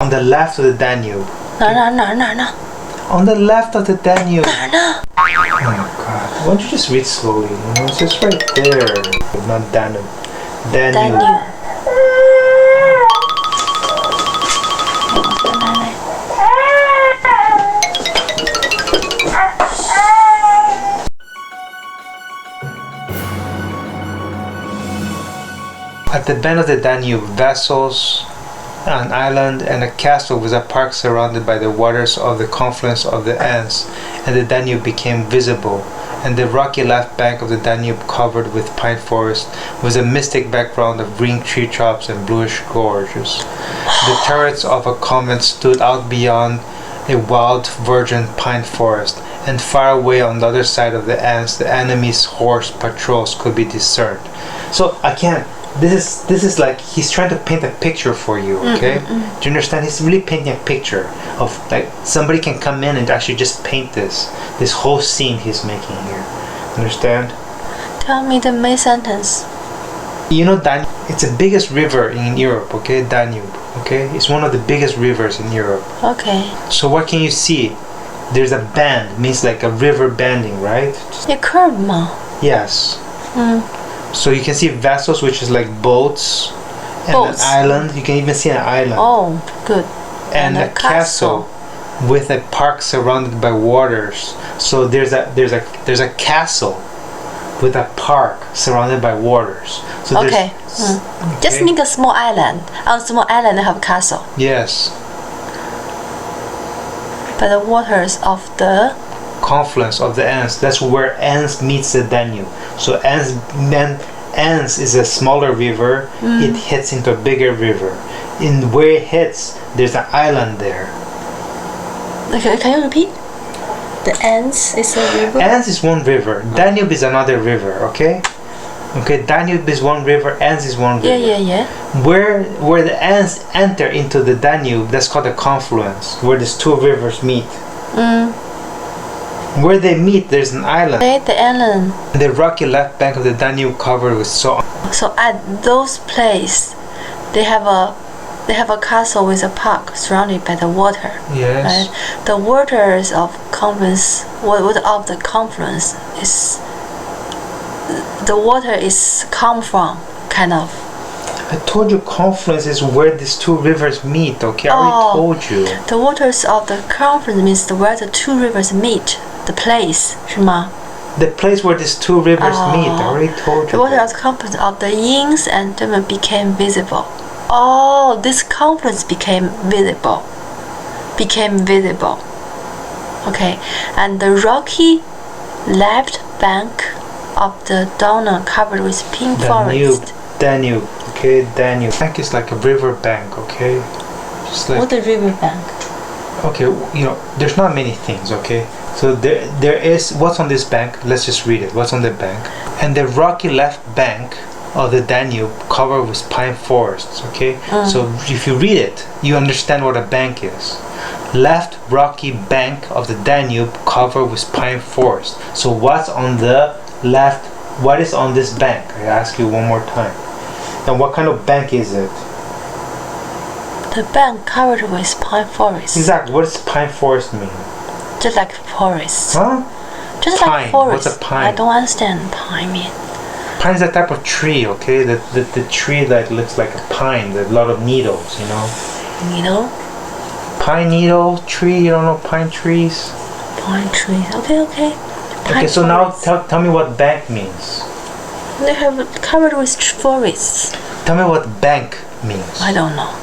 On the left of the Danube. 哪儿呢？ On the left of the Danube. 哪儿呢？ Oh my god. Why don't you just read slowly? You know, it's just right there. Not Danube. Danube. At the bend of the Danube, vessels, an island, and a castle with a park surrounded by the waters of the confluence of the Enns, and the Danube became visible, and the rocky left bank of the Danube covered with pine forest was a mystic background of green treetops and bluish gorges. The turrets of a convent stood out beyond a wild virgin pine forest, and far away on the other side of the Enns, the enemy's horse patrols could be discerned. So again, this is like he's trying to paint a picture for you, okay? Do you understand? He's really painting a picture of like somebody can come in and actually just paint this whole scene he's making here. Understand? Tell me the main sentence. You know, it's the biggest river in Europe, okay? Danube, okay? It's one of the biggest rivers in Europe. Okay. So what can you see? There's a bend, means like a river bending, right? A curve 吗？ Yes. So you can see vessels, which is like boats, and Boats. an island. You can even see an island. Oh, good. And a castle with a park surrounded by waters. So there's a castle with a park surrounded by waters. So Okay. Just make a small island. On small island have a castle. Yes. By the waters of the Confluence of the Enns. That's where Enns meets the Danube. So Enns is a smaller river. It hits into a bigger river. In where it hits, there's an island there. Okay, can you repeat? The Enns is a river. Enns is one river. Danube is another river. Okay. Okay. Danube is one river. Enns is one river. Yeah. Where the Enns enter into the Danube, that's called a confluence, where these two rivers meet. Where they meet, there's an island. Okay, the island. The rocky left bank of the Danube covered with salt. So at those places, they have a castle with a park surrounded by the water. Yes. Right? The waters of confluence. What of the confluence is? The water is come from, kind of. I told you confluence is where these two rivers meet, okay? I already told you. The waters of the confluence means where the two rivers meet. The place, 是吗? The place where these two rivers meet, I already told you. The water that. of the confluence of the Enns and Danube became visible. Oh, this confluence became visible. Okay, and the rocky left bank of the Danube covered with pink forest. Danube, okay? Danube. Bank is like a river bank, okay? Just like, What the river bank? okay, you know, there's not many things, okay? So there is, what's on this bank? Let's just read it. What's on the bank? And the rocky left bank of the Danube covered with pine forests, okay? So if you read it, you understand what a bank is. Left rocky bank of the Danube covered with pine forest. So what's on the left? What is on this bank? I ask you one more time. And what kind of bank is it? The bank covered with pine forest. Exactly. What does pine forest mean? Just like forest. Huh? Just Pine. like forest. What's a pine? I don't understand pine mean. Pine is a type of tree, okay? The tree that looks like a pine with a lot of needles, you know? Needle? Pine needle tree, you don't know pine trees? Pine tree. Okay. Pine Okay, so now forest. tell me what bank means. They have it covered with forests. Tell me what bank means. I don't know.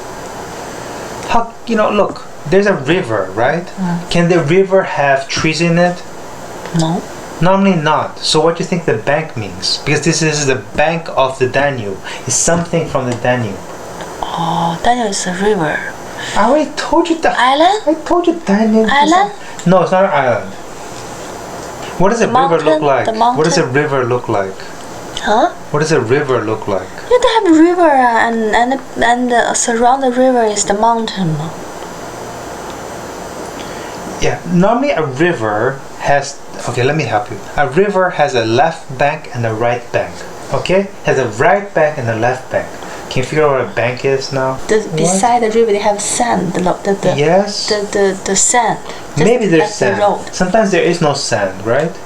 How, you know, look, there's a river, right? Can the river have trees in it? No. Normally not. So what do you think the bank means? Because this is the bank of the Danube. It's something from the Danube. Oh, Danube is a river. I already told you that. Island? I told you Danube. Island? No, it's not an island. What does a river look like? The mountain? What does a river look like? Huh? What does a river look like? Yeah, they have a river and surround the river is the mountain. Yeah, normally a river has, okay, let me help you. A river has a left bank and a right bank, okay? Has a right bank and a left bank. Can you figure out what a bank is now? Beside the river, they have sand. Yes. The sand. Maybe there's like sand. The road. Sometimes there is no sand, right?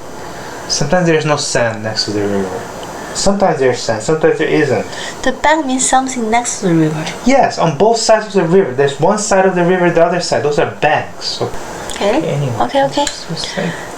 Sometimes there's no sand next to the river. Sometimes there's sand, sometimes there isn't. The bank means something next to the river. Yes, on both sides of the river. There's one side of the river, the other side. Those are banks. Okay. Anyway, Okay. just like